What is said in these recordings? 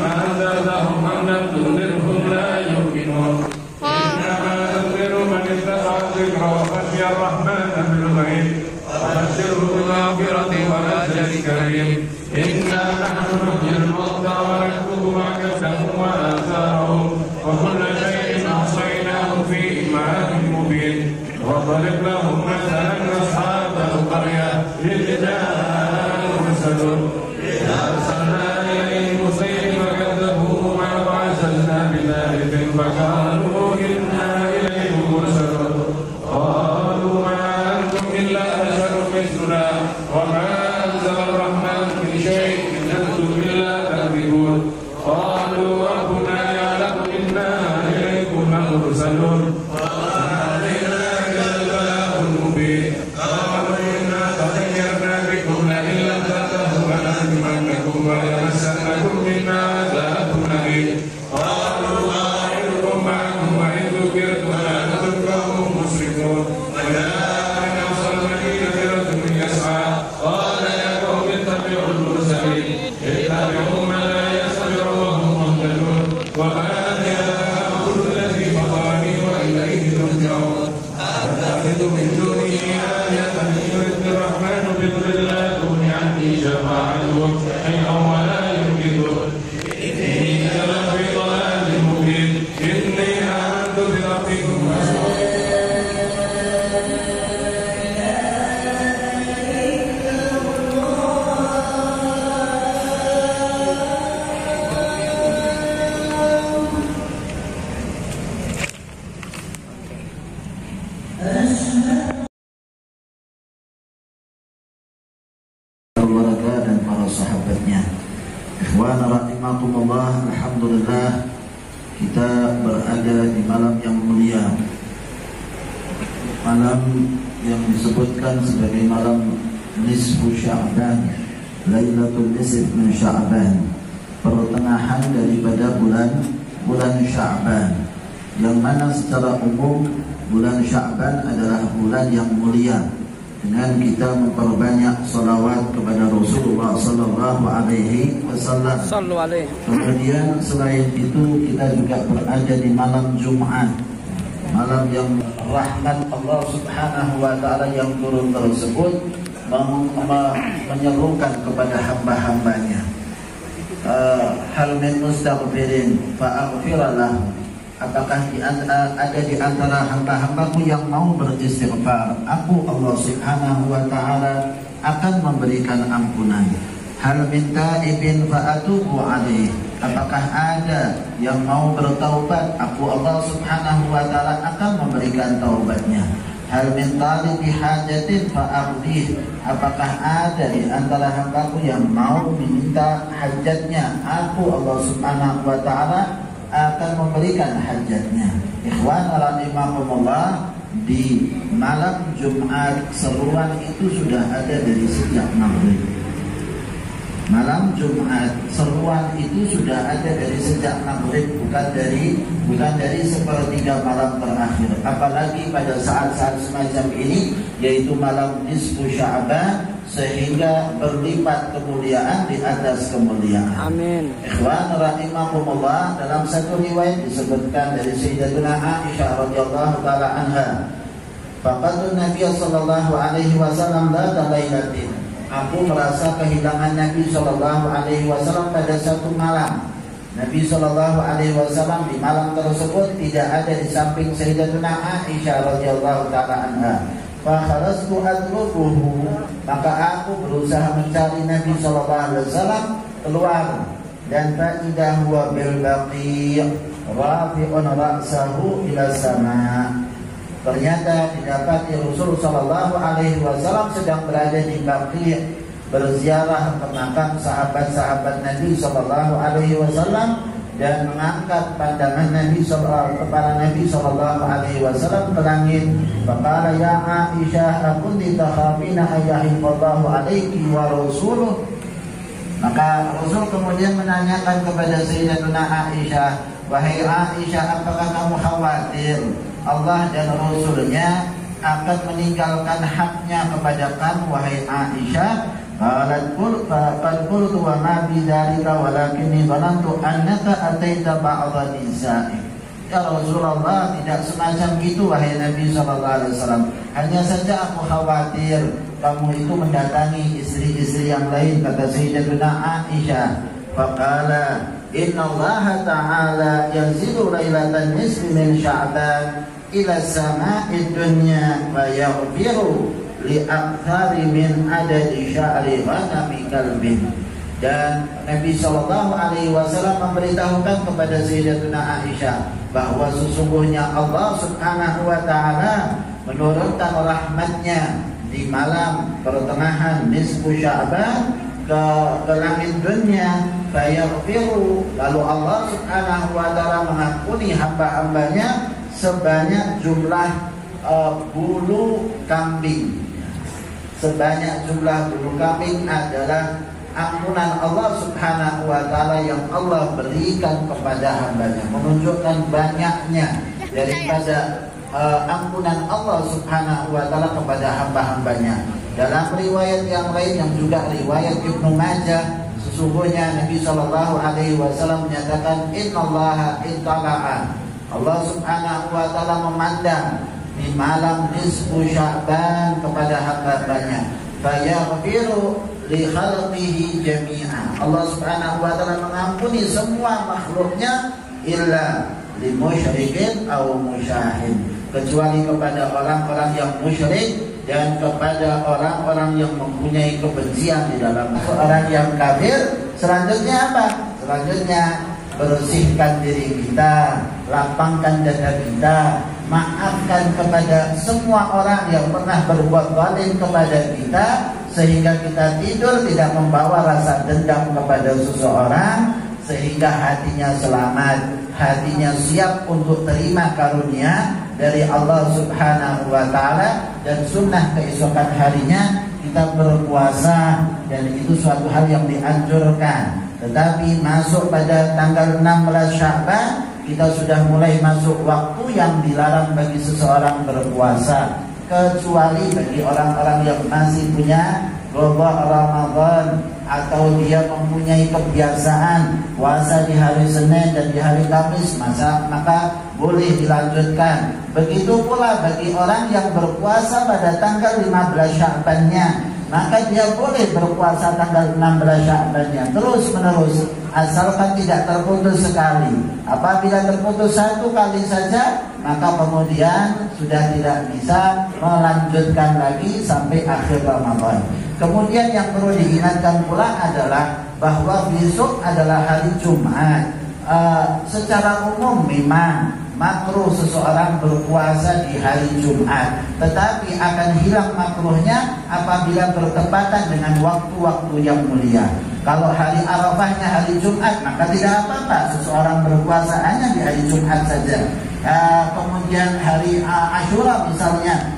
أنذرتهم أم لم تنذرهم لا يؤمنون إنما تنذر من اتبع الذكر وخشي الرحمن بالغيب وبشره بالمغفرة وأجر كريم إنا نحن نحيي الموتى ونكتب ما كتبوا وآثارهم وكل شيء أحصيناه في إمام مبين وضرب لهم مثلا أصحاب القرية إذ جاء المرسلون إذ أرسلنا إليهم رسلا فكذبوهما وعززنا بثالث فقالوا إنا إليكم مرسلون قالوا ما أنتم إلا بشر مثلنا وما أنزل الرحمن من شيء إن أنتم إلا تكذبون قالوا ربنا يعلم إنا إليكم مرسلون ويمسنكم منا عذاب أليم قالوا طائركم معكم وإن ذكرتم لا تذكروا مسرفون وجاء من أقصى المدينة رجل يسعى قال يا قوم اتبعوا المرسلين اتبعوا من لا يستمع وهم مهتدون وما يأكل الذي فطرني وإليه ترجعون أتخذ من دونه آلهة إن يرد الرحمن بضر لا تغن عني شفاعتهم شيئا ولا ينقذون إني إذا في ضلال مبين إني آمنت بربكم dan para sahabatnya. Ikhwan rahimakumullah, alhamdulillah kita berada di malam yang mulia, malam yang disebutkan sebagai malam nisfu Sya'ban, Lailatul Nisf min Sya'ban, pertengahan daripada bulan Sya'ban, yang mana secara umum bulan Sya'ban adalah bulan yang mulia dengan kita memperbanyak salawat kepada Rasulullah sallallahu alaihi wasallam. Kemudian selain itu kita juga berada di malam Jumat, malam yang rahmat Allah Subhanahu wa taala yang turun tersebut menyerukan kepada hamba-hambanya, hal min mustaghfirin fa'aghfirallah, apakah ada di antara hamba-hambaku yang mau beristighfar, aku Allah Subhanahu wa taala akan memberikan ampunan. Hal min taibin fa'atubu alaih, apakah ada yang mau bertaubat, aku Allah Subhanahu wa taala akan memberikan taubatnya. Hal min talibi hajatin fa'aqdih, apakah ada di antara hambaku yang mau meminta hajatnya, aku Allah Subhanahu wa taala akan memberikan hajatnya. Ikhwan rahimakumullah, di malam Jumat seruan itu sudah ada dari sejak maghrib. Malam Jumat seruan itu sudah ada dari sejak maghrib, bukan dari sepertiga malam terakhir. Apalagi pada saat-saat semacam ini, yaitu malam nisfu Sya'ban, sehingga berlipat kemuliaan di atas kemuliaan. Amin. Ikhwan rahimakumullah, dalam satu riwayat disebutkan dari Sayyidatuna Aisyah radhiyallahu taala anha, faqadun Nabi sallallahu alaihi wasallam ذات lailatin, aku merasa kehilangan Nabi sallallahu alaihi wasallam pada satu malam. Nabi sallallahu alaihi wasallam di malam tersebut tidak ada di samping Sayyidatuna Aisyah radhiyallahu taala anha. Fakharastu adrukuhu, maka aku berusaha mencari Nabi sallallahu alaihi wasallam keluar, dan fa'idah huwa bil baqi' rafi'un ra'sahu ila sama. Ternyata didapati Rasul sallallahu alaihi wasallam sedang berada di Baqi', berziarah ke makam sahabat-sahabat Nabi sallallahu alaihi wasallam, dan mengangkat pandangan Nabi kepada Nabi sallallahu alaihi wasallam ke langit. Faqala ya Aisyah, akunti takhafina ayyahifallahu alaiki wa rasuluh. Maka Rasul kemudian menanyakan kepada Sayyidatuna Aisyah, wahai Aisyah, apakah kamu khawatir Allah dan Rasulnya akan meninggalkan haknya kepada kamu, wahai Aisyah? Qad qultu wa ma bi dzalika walakinni dhanantu annaka ataita ba'dha nisa'i. Ya Rasulullah, tidak semacam itu wahai Nabi SAW. Hanya saja aku khawatir kamu itu mendatangi istri-istri yang lain, kata Sayyidatuna Aisyah. Faqala inna Allah ta'ala yanzilu lailatan nisfi min Sya'ban ila sama'id dunya fa yaghfiru li aktsari min adadi sya'ri ghanami kalbin. Dan Nabi SAW memberitahukan kepada Sayyidatuna Aisyah bahwa sesungguhnya Allah Subhanahu wa ta'ala menurunkan rahmatnya di malam pertengahan nisfu Sya'ban ke langit dunia, fayaghfiru, lalu Allah Subhanahu wa ta'ala mengampuni hamba-hambanya sebanyak jumlah bulu kambing. Sebanyak jumlah bulu kambing adalah ampunan Allah Subhanahu wa ta'ala yang Allah berikan kepada hambanya, menunjukkan banyaknya daripada ampunan Allah Subhanahu wa ta'ala kepada hamba-hambanya. Dalam riwayat yang lain yang juga riwayat Ibnu Majah, sesungguhnya Nabi SAW menyatakan innallaha ittala'a, Allah Subhanahu wa ta'ala memandang di malam nisfu Sya'ban kepada hamba-hambanya, fayaghfiru li khalqihi jami'a, Allah Subhanahu wa ta'ala mengampuni semua makhluknya illa li musyrikin aw musyahid, kecuali kepada orang-orang yang musyrik dan kepada orang-orang yang mempunyai kebencian di dalam orang yang kafir. Selanjutnya apa? Selanjutnya bersihkan diri kita, lapangkan dada kita, maafkan kepada semua orang yang pernah berbuat zalim kepada kita, sehingga kita tidur tidak membawa rasa dendam kepada seseorang, sehingga hatinya selamat, hatinya siap untuk terima karunia dari Allah Subhanahu wa ta'ala. Dan sunnah keesokan harinya kita berpuasa, dan itu suatu hal yang dianjurkan. Tetapi masuk pada tanggal 16 Sya'ban, kita sudah mulai masuk waktu yang dilarang bagi seseorang berpuasa, kecuali bagi orang-orang yang masih punya qada Ramadan atau dia mempunyai kebiasaan puasa di hari Senin dan di hari Kamis, maka boleh dilanjutkan. Begitu pula bagi orang yang berpuasa pada tanggal 15 Sya'bannya, maka dia boleh berpuasa tanggal 16 Sya'bannya terus menerus, asalkan tidak terputus sekali. Apabila terputus satu kali saja, maka kemudian sudah tidak bisa melanjutkan lagi sampai akhir Ramadan. Kemudian yang perlu diingatkan pula adalah bahwa besok adalah hari Jumat. Secara umum memang makruh seseorang berpuasa di hari Jumat, tetapi akan hilang makruhnya apabila bertepatan dengan waktu-waktu yang mulia. Kalau hari Arafahnya hari Jumat, maka tidak apa-apa seseorang berpuasa hanya di hari Jumat saja. Kemudian hari Asyura misalnya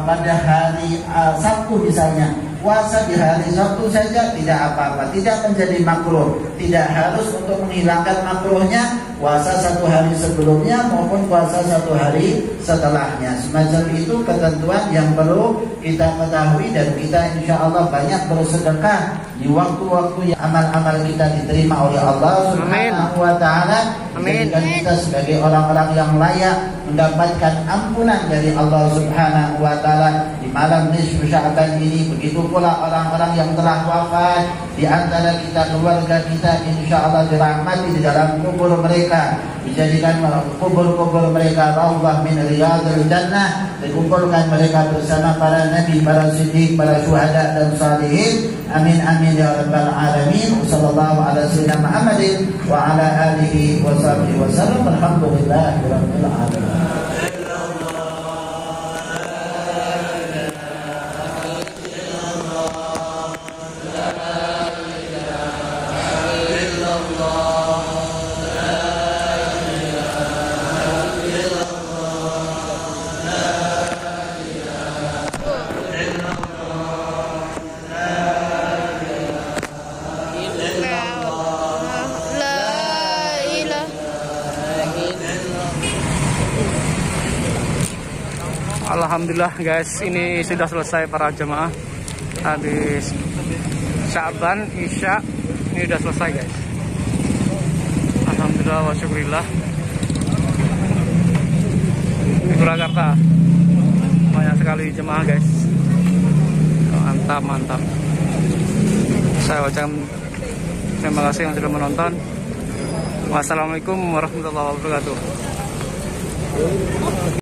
pada hari Sabtu misalnya, puasa di hari Sabtu saja tidak apa-apa, tidak menjadi makruh. Tidak harus untuk menghilangkan makruhnya puasa satu hari sebelumnya maupun puasa satu hari setelahnya. Semacam itu ketentuan yang perlu kita ketahui, dan kita insya Allah banyak bersedekah di waktu-waktu yang amal-amal kita diterima oleh Allah Subhanahu wa ta'ala. Menjadikan kita sebagai orang-orang yang layak mendapatkan ampunan dari Allah Subhanahu wa ta'ala di malam nisfu Sya'ban ini. Begitu pula orang-orang yang telah wafat di antara kita, keluarga kita, insya Allah dirahmati di dalam kubur mereka, dijadikan kubur-kubur mereka raudhah min riyadil jannah, dikumpulkan mereka bersama para nabi, para siddiq, para syuhada dan salihin. Amin amin ya rabbal alamin. Sallallahu ala sayyidina Muhammadin wa ala alihi wa sahbihi wa sallam. Alhamdulillahi rabbil alamin. Alhamdulillah guys, ini sudah selesai para jemaah habis Syaban Isya ini udah selesai guys. Alhamdulillah wa syukurillah. Di Surakarta banyak sekali jemaah guys. Mantap. Saya ucapkan terima kasih yang sudah menonton. Wassalamualaikum warahmatullahi wabarakatuh.